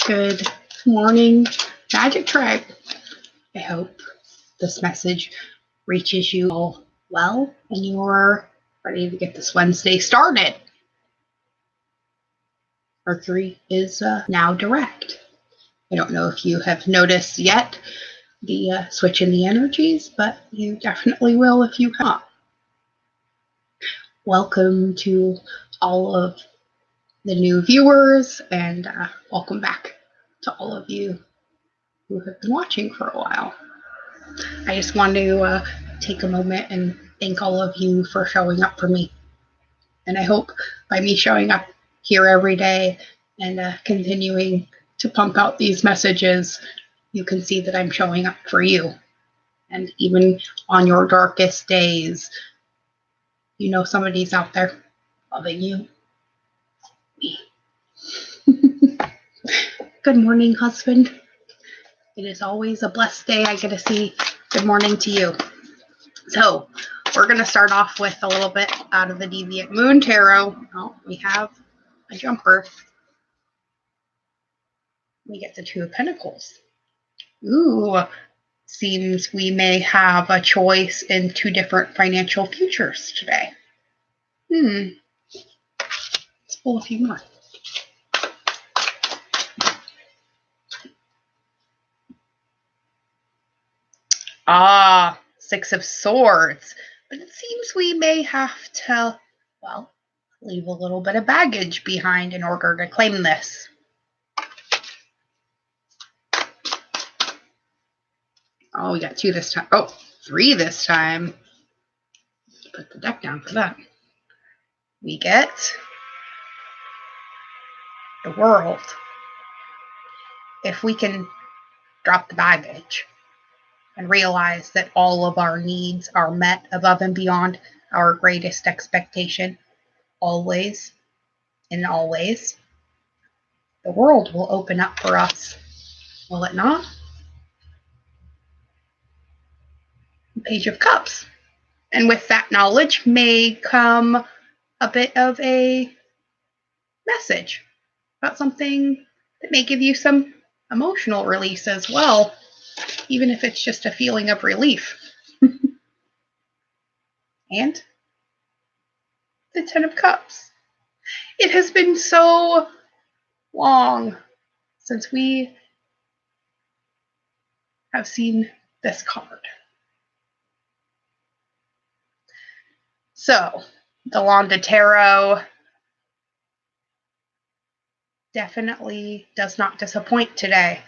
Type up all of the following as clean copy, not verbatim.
Good morning, Magic Tribe. I hope this message reaches you all well and you're ready to get this Wednesday started. Mercury is now direct. I don't know if you have noticed yet the switch in the energies, but you definitely will if you have. Welcome to all of the new viewers, and welcome back to all of you who have been watching for a while. I just want to take a moment and thank all of you for showing up for me. And I hope by me showing up here every day and continuing to pump out these messages, you can see that I'm showing up for you. And even on your darkest days, you know somebody's out there loving you. Me. Good morning, husband. It is always a blessed day. I get to see good morning to you. So we're going to start off with a little bit out of the Deviant Moon Tarot. Oh, we have a jumper. We get the Two of Pentacles. Ooh, seems we may have a choice in two different financial futures today. Let's pull a few more. Six of Swords. But it seems we may have to, well, leave a little bit of baggage behind in order to claim this. Oh, we got two this time. Oh, three this time. Put the deck down for that. We get the World. If we can drop the baggage and realize that all of our needs are met above and beyond our greatest expectation, always and always, the world will open up for us. Will it not? Page of Cups. And with that knowledge may come a bit of a message about something that may give you some emotional release as well, even if it's just a feeling of relief. And the Ten of Cups. It has been so long since we have seen this card. So, the Londa Tarot definitely does not disappoint today.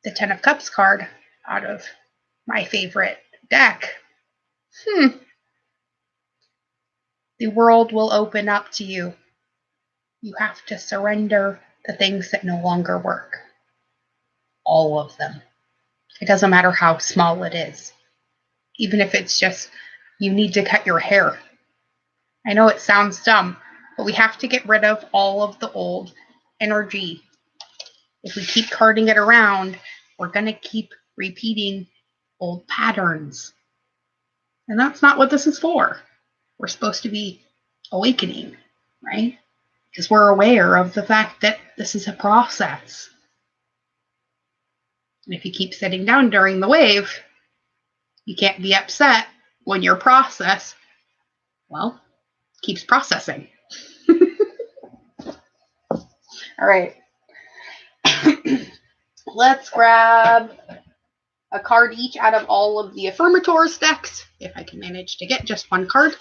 The Ten of Cups card out of my favorite deck. The world will open up to you. You have to surrender the things that no longer work. All of them. It doesn't matter how small it is. Even if it's just you need to cut your hair. I know it sounds dumb, but we have to get rid of all of the old energy. If we keep carting it around, we're going to keep repeating old patterns. And that's not what this is for. We're supposed to be awakening, right? Because we're aware of the fact that this is a process. And if you keep sitting down during the wave, you can't be upset when your process, well, keeps processing. All right. Let's grab a card each out of all of the Affirmators decks, if I can manage to get just one card.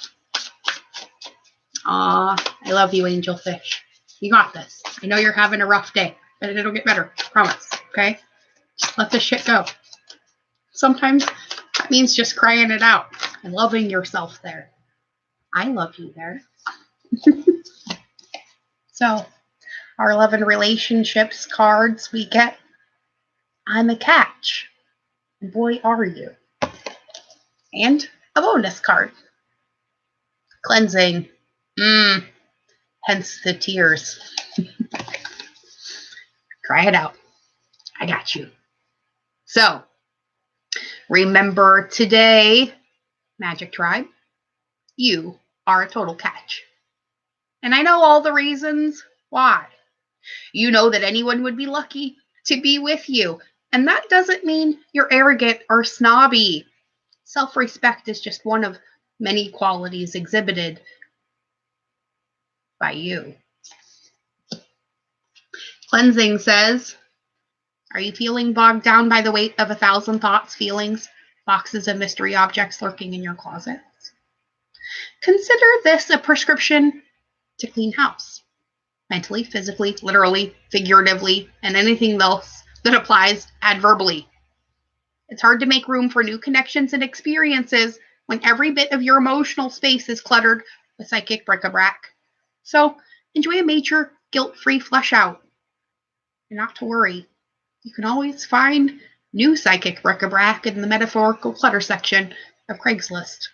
I love you, Angelfish. You got this. I know you're having a rough day, but it'll get better. Promise. Okay? Just let this shit go. Sometimes that means just crying it out and loving yourself there. I love you there. So, our love and relationships cards, we get I'm a catch. And boy, are you. And a bonus card. Cleansing. Hence the tears. Cry it out. I got you. So, remember today, Magic Tribe, you are a total catch. And I know all the reasons why. You know that anyone would be lucky to be with you. And that doesn't mean you're arrogant or snobby. Self-respect is just one of many qualities exhibited by you. Cleansing says, are you feeling bogged down by the weight of 1,000 thoughts, feelings, boxes of mystery objects lurking in your closets? Consider this a prescription to clean house. Mentally, physically, literally, figuratively, and anything else that applies adverbally. It's hard to make room for new connections and experiences when every bit of your emotional space is cluttered with psychic bric-a-brac. So enjoy a major guilt-free flush out. And not to worry, you can always find new psychic bric-a-brac in the metaphorical clutter section of Craigslist.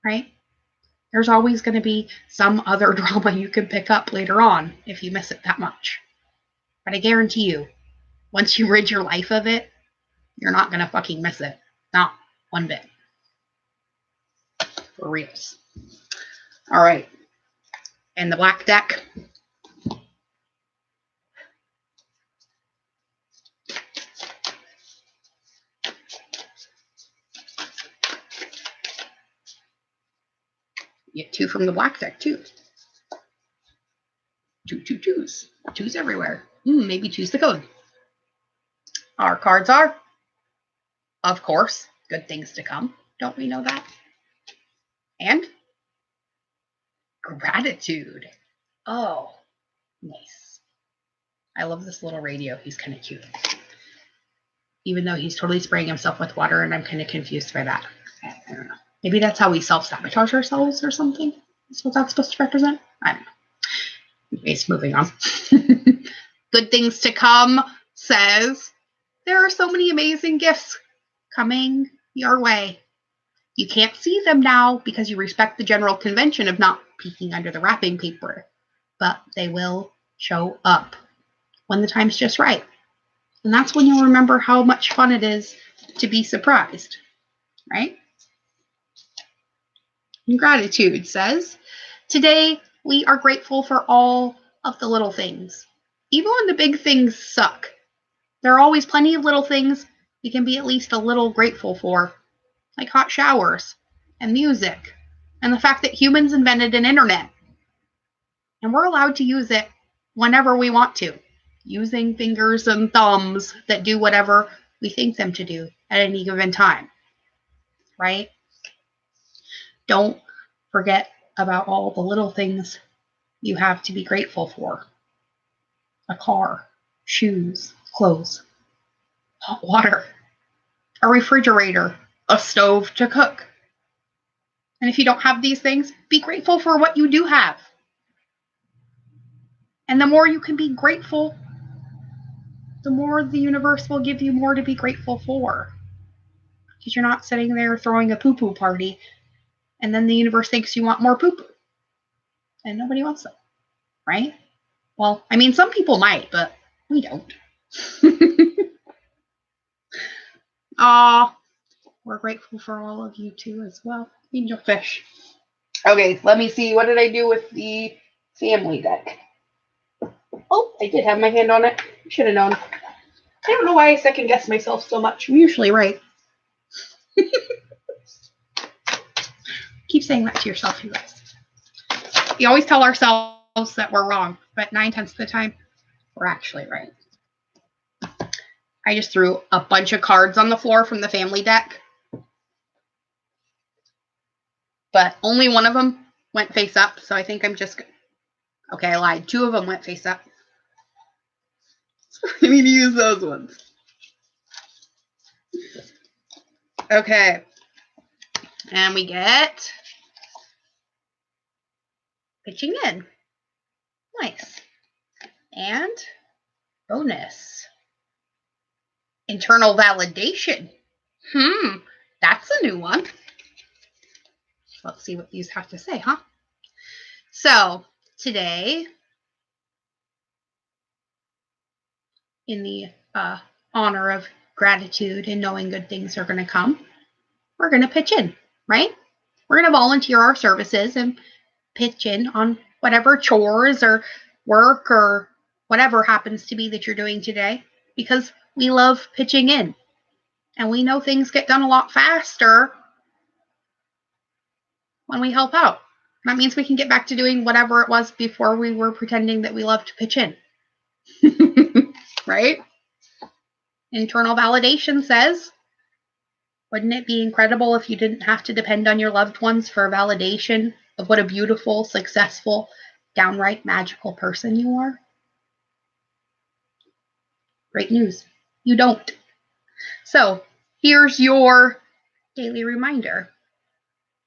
Right? There's always going to be some other drama you can pick up later on if you miss it that much. But I guarantee you, once you rid your life of it, you're not going to fucking miss it. Not one bit. For reals. All right. And the black deck. You get 2 from the black deck, too. 2, 2, 2s. 2s everywhere. Maybe choose the code. Our cards are, of course, good things to come. Don't we know that? And gratitude. Oh, nice. I love this little radio. He's kind of cute. Even though he's totally spraying himself with water, and I'm kind of confused by that. I don't know. Maybe that's how we self-sabotage ourselves or something. That's what that's supposed to represent? I don't know. Anyways, moving on. Good things to come says, there are so many amazing gifts coming your way. You can't see them now because you respect the general convention of not peeking under the wrapping paper, but they will show up when the time's just right. And that's when you'll remember how much fun it is to be surprised, right? And gratitude says, today we are grateful for all of the little things. Even when the big things suck, there are always plenty of little things we can be at least a little grateful for, like hot showers and music and the fact that humans invented an internet. And we're allowed to use it whenever we want to, using fingers and thumbs that do whatever we think them to do at any given time, right? Don't forget about all the little things you have to be grateful for. A car, shoes, clothes, hot water, a refrigerator, a stove to cook. And if you don't have these things, be grateful for what you do have. And the more you can be grateful, the more the universe will give you more to be grateful for. Because you're not sitting there throwing a poo-poo party, and then the universe thinks you want more poo-poo. And nobody wants them, right? Well, I mean, some people might, but we don't. Aw, we're grateful for all of you too as well. Angel fish. Okay, let me see. What did I do with the family deck? Oh, I did have my hand on it. Should have known. I don't know why I second guess myself so much. I'm usually right. Keep saying that to yourself, you guys. We always tell ourselves that we're wrong, but 9/10 of the time, we're actually right. I just threw a bunch of cards on the floor from the family deck, but only one of them went face up, so I think I'm just... Okay, I lied. 2 of them went face up. So I need to use those ones. Okay. And we get... pitching in. Nice. And bonus. Internal validation. That's a new one. Let's see what these have to say, huh? So, today, in the honor of gratitude and knowing good things are going to come, we're going to pitch in, right? We're going to volunteer our services and pitch in on whatever chores or work or whatever happens to be that you're doing today, because we love pitching in. And we know things get done a lot faster when we help out. That means we can get back to doing whatever it was before we were pretending that we love to pitch in. Right? Internal validation says, wouldn't it be incredible if you didn't have to depend on your loved ones for validation of what a beautiful, successful, downright magical person you are? Great news. You don't. So here's your daily reminder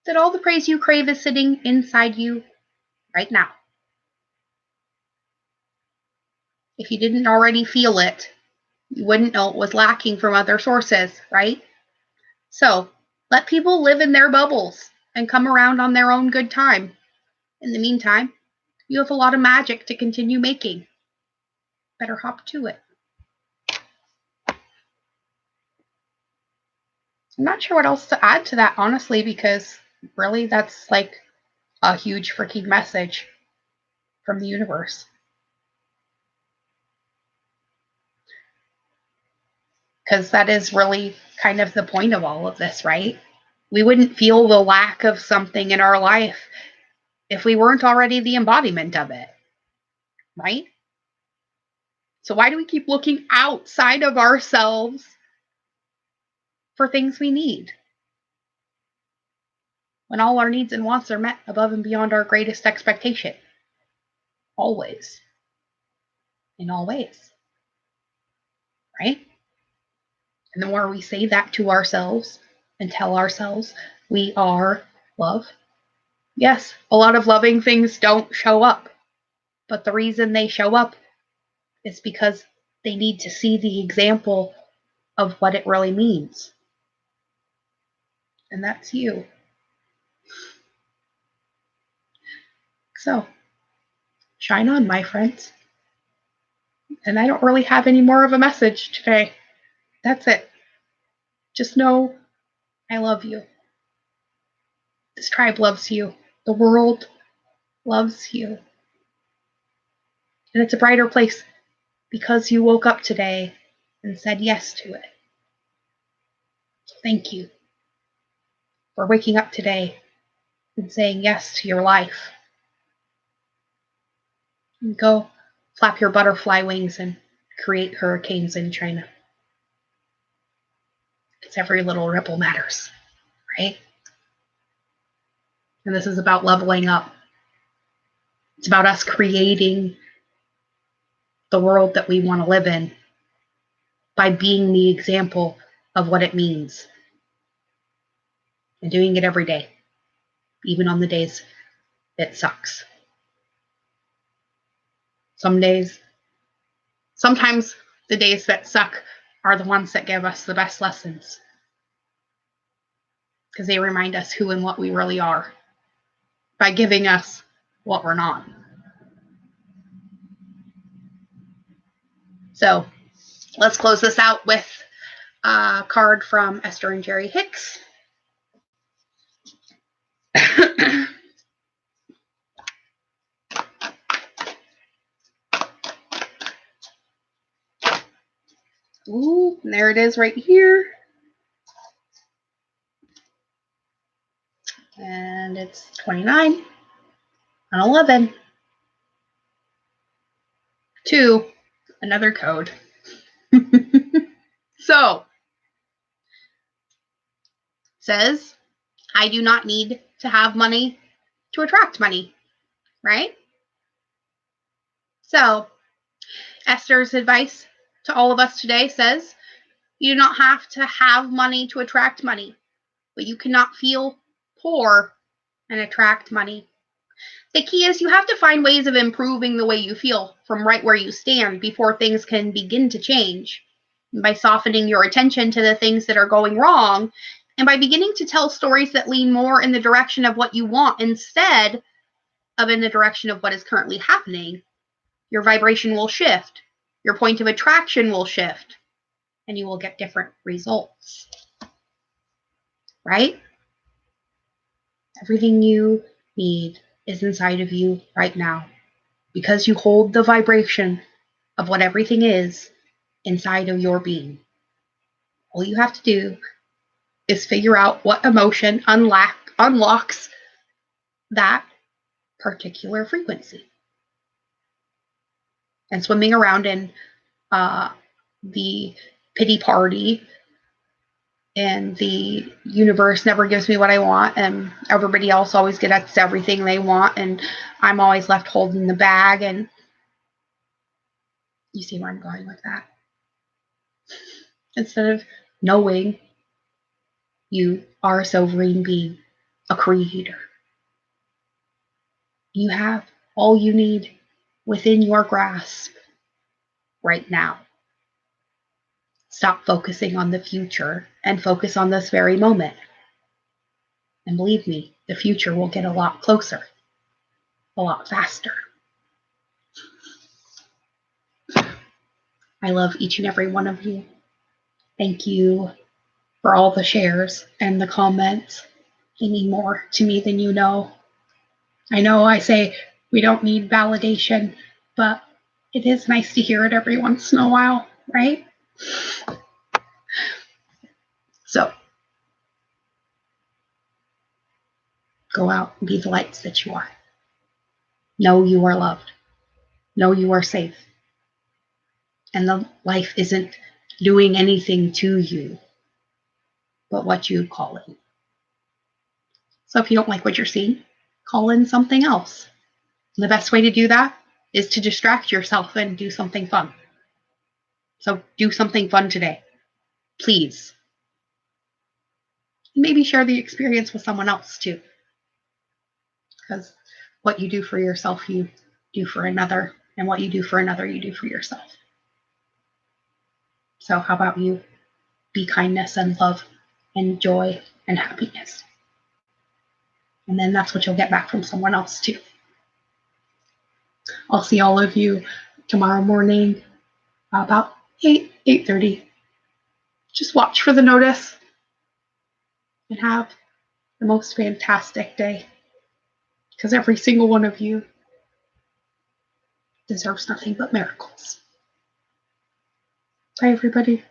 that all the praise you crave is sitting inside you right now. If you didn't already feel it, you wouldn't know it was lacking from other sources, right? So let people live in their bubbles and come around on their own good time. In the meantime, you have a lot of magic to continue making. Better hop to it. I'm not sure what else to add to that, honestly, because really that's like a huge freaking message from the universe. Because that is really kind of the point of all of this, right? We wouldn't feel the lack of something in our life if we weren't already the embodiment of it, right? So why do we keep looking outside of ourselves for things we need when all our needs and wants are met above and beyond our greatest expectation? Always. In all ways. Right? And the more we say that to ourselves and tell ourselves we are love, yes, a lot of loving things don't show up. But the reason they show up is because they need to see the example of what it really means. And that's you. So, shine on, my friends. And I don't really have any more of a message today. That's it. Just know I love you. This tribe loves you. The world loves you. And it's a brighter place because you woke up today and said yes to it. So thank you for waking up today and saying yes to your life. And go flap your butterfly wings and create hurricanes in China. It's every little ripple matters, right? And this is about leveling up. It's about us creating the world that we want to live in by being the example of what it means. And doing it every day, even on the days it sucks. Sometimes the days that suck are the ones that give us the best lessons. Because they remind us who and what we really are by giving us what we're not. So let's close this out with a card from Esther and Jerry Hicks. Ooh, and there it is right here. And it's 29 and 11. 2, another code. So, says, I do not need to have money to attract money, right? So, Esther's advice to all of us today says, you do not have to have money to attract money, but you cannot feel poor and attract money. The key is you have to find ways of improving the way you feel from right where you stand before things can begin to change. And by softening your attention to the things that are going wrong, and by beginning to tell stories that lean more in the direction of what you want instead of in the direction of what is currently happening, your vibration will shift, your point of attraction will shift, and you will get different results. Right? Everything you need is inside of you right now because you hold the vibration of what everything is inside of your being. All you have to do is figure out what emotion unlocks that particular frequency. And swimming around in the pity party and the universe never gives me what I want, and everybody else always gets everything they want, and I'm always left holding the bag. And you see where I'm going with that. Instead of knowing you are a sovereign being, a creator, you have all you need within your grasp right now. Stop focusing on the future and focus on this very moment. And believe me, the future will get a lot closer, a lot faster. I love each and every one of you. Thank you for all the shares and the comments. You mean more to me than you know. I know I say we don't need validation, but it is nice to hear it every once in a while, right? So go out and be the lights that you are. Know you are loved. Know you are safe. And the life isn't doing anything to you but what you call it. So if you don't like what you're seeing, call in something else. And the best way to do that is to distract yourself and do something fun. So do something fun today, please. Maybe share the experience with someone else too. Because what you do for yourself, you do for another. And what you do for another, you do for yourself. So how about you be kindness and love and joy and happiness? And then that's what you'll get back from someone else too. I'll see all of you tomorrow morning about 8:30. Just watch for the notice and have the most fantastic day, because every single one of you deserves nothing but miracles. Bye, everybody.